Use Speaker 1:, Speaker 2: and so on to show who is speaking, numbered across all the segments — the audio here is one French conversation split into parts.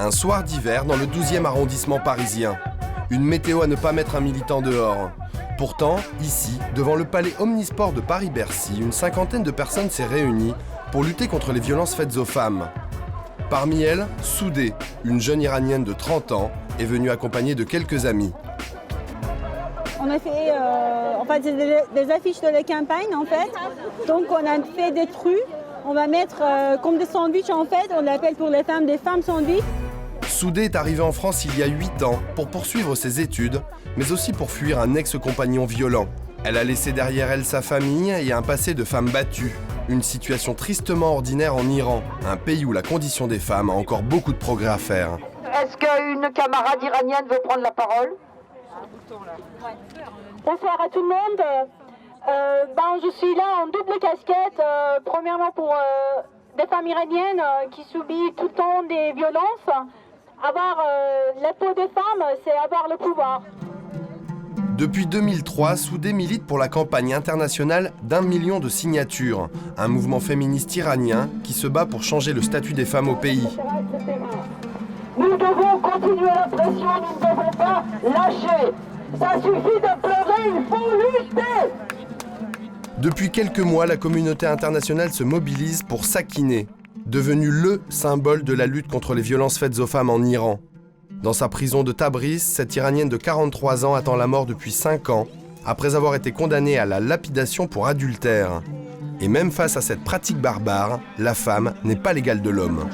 Speaker 1: Un soir d'hiver dans le 12e arrondissement parisien. Une météo à ne pas mettre un militant dehors. Pourtant, ici, devant le palais Omnisport de Paris-Bercy, une cinquantaine de personnes s'est réunie pour lutter contre les violences faites aux femmes. Parmi elles, Soudeh, une jeune Iranienne de 30 ans, est venue accompagnée de quelques amis.
Speaker 2: On a fait des affiches de la campagne en fait. Donc on a fait des trucs. On va mettre comme des sandwichs en fait. On l'appelle pour les femmes des femmes sandwichs.
Speaker 1: Soudeh est arrivée en France il y a 8 ans pour poursuivre ses études, mais aussi pour fuir un ex-compagnon violent. Elle a laissé derrière elle sa famille et un passé de femme battue. Une situation tristement ordinaire en Iran, un pays où la condition des femmes a encore beaucoup de progrès à faire.
Speaker 3: Est-ce qu'une camarade iranienne veut prendre la parole ?
Speaker 2: Bonsoir à tout le monde. Je suis là en double casquette. Premièrement pour des femmes iraniennes qui subissent tout le temps des violences. Avoir la peau des femmes, c'est avoir le pouvoir.
Speaker 1: Depuis 2003, Soudeh milite pour la campagne internationale d'1 million de signatures, un mouvement féministe iranien qui se bat pour changer le statut des femmes au pays.
Speaker 3: Nous devons continuer la pression, nous ne devons pas lâcher. Ça suffit de pleurer, il faut lutter.
Speaker 1: Depuis quelques mois, la communauté internationale se mobilise pour Sakineh, devenue le symbole de la lutte contre les violences faites aux femmes en Iran. Dans sa prison de Tabriz, cette Iranienne de 43 ans attend la mort depuis 5 ans, après avoir été condamnée à la lapidation pour adultère. Et même face à cette pratique barbare, la femme n'est pas l'égale de l'homme.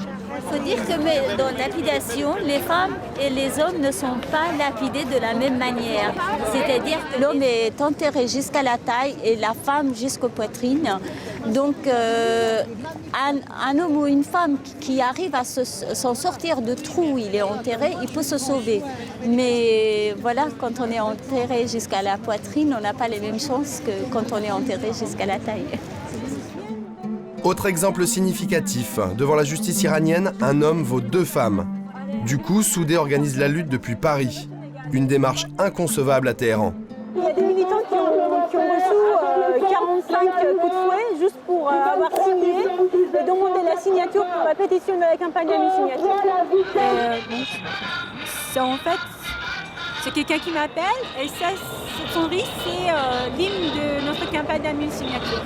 Speaker 4: Il faut dire que dans la lapidation, les femmes et les hommes ne sont pas lapidés de la même manière. C'est-à-dire que l'homme est enterré jusqu'à la taille et la femme jusqu'aux poitrines. Donc un homme ou une femme qui arrive à s'en sortir de trou où il est enterré, il peut se sauver. Mais voilà, quand on est enterré jusqu'à la poitrine, on n'a pas les mêmes chances que quand on est enterré jusqu'à la taille.
Speaker 1: Autre exemple significatif, devant la justice iranienne, un homme vaut 2 femmes. Du coup, Soudeh organise la lutte depuis Paris. Une démarche inconcevable à Téhéran.
Speaker 2: Il y a des militants qui ont reçu 45 coups de fouet juste pour avoir signé et demander la signature pour la pétition de la campagne de signature.
Speaker 5: En fait, c'est quelqu'un qui m'appelle et ça, son risque, c'est l'hymne de notre campagne de signature.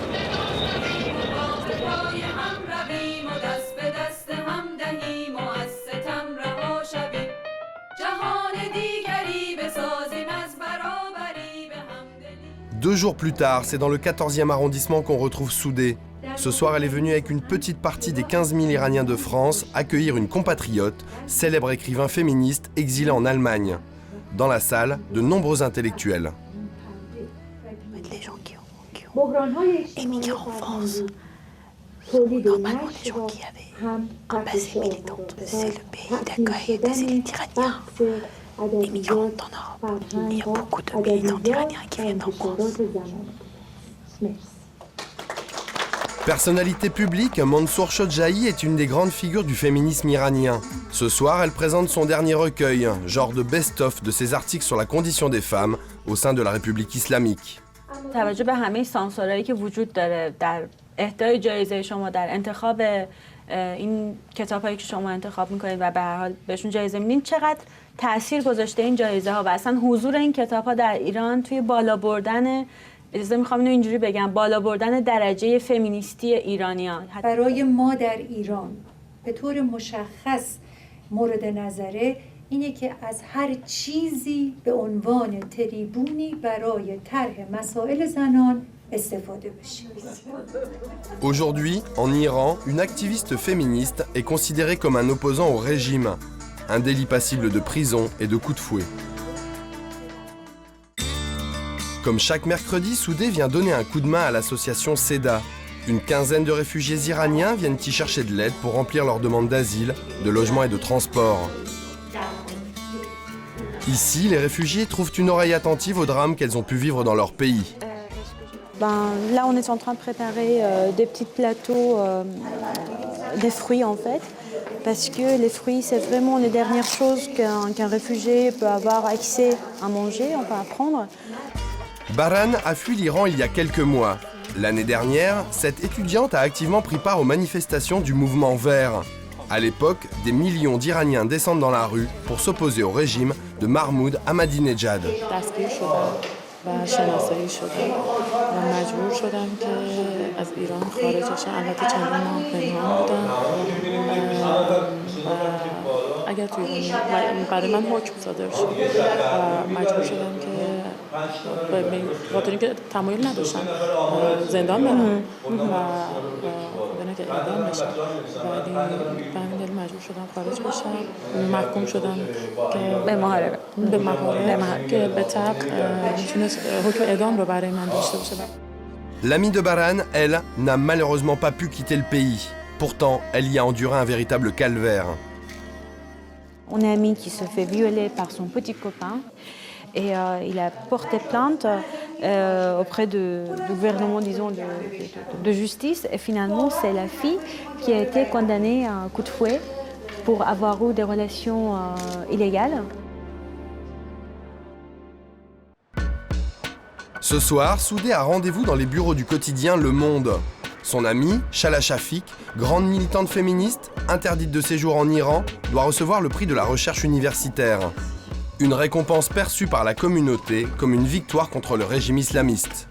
Speaker 1: Deux jours plus tard, c'est dans le 14e arrondissement qu'on retrouve Soudeh. Ce soir, elle est venue avec une petite partie des 15 000 Iraniens de France accueillir une compatriote, célèbre écrivain féministe exilé en Allemagne. Dans la salle, de nombreux intellectuels.
Speaker 6: Les gens qui ont émigré en France, normalement les gens qui avaient un passé militant, c'est le pays d'accueil des élites iraniens. Les migrants en Europe. Il y a beaucoup de militants iraniens qui viennent en France.
Speaker 1: Personnalité publique, Mansour Shodjahi est une des grandes figures du féminisme iranien. Ce soir, elle présente son dernier recueil, genre de best-of de ses articles sur la condition des femmes au sein de la République islamique.
Speaker 7: توجه به همه سانسورایی که وجود داره در اهدای جایزه شما در انتخاب این کتابایی که شما انتخاب میکنید و به هر حال بهشون جایزه میدین چقدر تأثیر گذاشته این جایزه ها و اصلا حضور این کتاب ها در ایران توی بالا بردن اجازه میخوام اینو اینجوری بگم بالا بردن درجه فمینیستی ایرانیان.
Speaker 8: برای ما در ایران به طور مشخص مورد نظره اینه که از هر چیزی به عنوان تریبونی برای طرح مسائل زنان استفاده بشه.
Speaker 1: Aujourd'hui, en Iran, une activiste féministe est considérée comme un opposant au régime, un délit passible de prison et de coups de fouet. Comme chaque mercredi, Soudeh vient donner un coup de main à l'association CEDA. Une quinzaine de réfugiés iraniens viennent y chercher de l'aide pour remplir leurs demandes d'asile, de logement et de transport. Ici, les réfugiés trouvent une oreille attentive aux drames qu'elles ont pu vivre dans leur pays.
Speaker 2: Là, on est en train de préparer des petits plateaux, des fruits en fait, parce que les fruits, c'est vraiment les dernières choses qu'un réfugié peut avoir accès à manger, enfin à prendre.
Speaker 1: Baran a fui l'Iran il y a quelques mois. L'année dernière, cette étudiante a activement pris part aux manifestations du mouvement vert. À l'époque, des millions d'Iraniens descendent dans la rue pour s'opposer au régime de Mahmoud Ahmadinejad.
Speaker 9: و شناسایی شدم و مجبور شدم که از ایران خارج بشم. البته چندین ماه پنهان بودم و اگر توی ایران برای من حکم صادر شد و مجبور شدم که خاطر اینکه تمایل نداشتم زندان برم و خودنه که اعدام بشم، ولی به همین دلیل مجبور شدم خارج بشم. محکوم شدم که
Speaker 7: به محاربه
Speaker 9: که به طبق میتونست حکم اعدام رو برای من داشته باشه.
Speaker 1: L'amie de Baran, elle, n'a malheureusement pas pu quitter le pays. Pourtant, elle y a enduré un véritable calvaire.
Speaker 2: On a un ami qui se fait violer par son petit copain et il a porté plainte auprès du gouvernement, disons, de justice. Et finalement, c'est la fille qui a été condamnée à un coup de fouet pour avoir eu des relations illégales.
Speaker 1: Ce soir, Soudé a rendez-vous dans les bureaux du quotidien Le Monde. Son amie, Shala Shafik, grande militante féministe, interdite de séjour en Iran, doit recevoir le prix de la recherche universitaire. Une récompense perçue par la communauté comme une victoire contre le régime islamiste.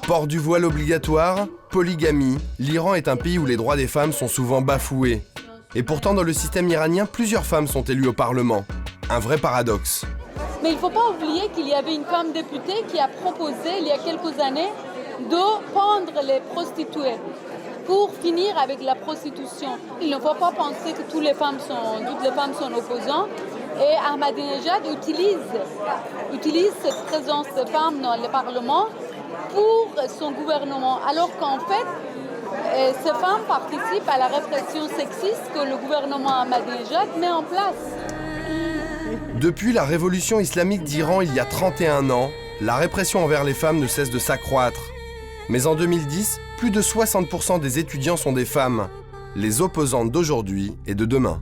Speaker 1: Port du voile obligatoire, polygamie, l'Iran est un pays où les droits des femmes sont souvent bafoués. Et pourtant, dans le système iranien, plusieurs femmes sont élues au Parlement. Un vrai paradoxe.
Speaker 10: Mais il ne faut pas oublier qu'il y avait une femme députée qui a proposé, il y a quelques années, de pendre les prostituées pour finir avec la prostitution. Il ne faut pas penser que toutes les femmes sont opposantes. Et Ahmadinejad utilise cette présence de femmes dans le Parlement pour son gouvernement. Alors qu'en fait, ces femmes participent à la répression sexiste que le gouvernement Ahmadinejad met en place.
Speaker 1: Depuis la révolution islamique d'Iran il y a 31 ans, la répression envers les femmes ne cesse de s'accroître. Mais en 2010, plus de 60% des étudiants sont des femmes, les opposantes d'aujourd'hui et de demain.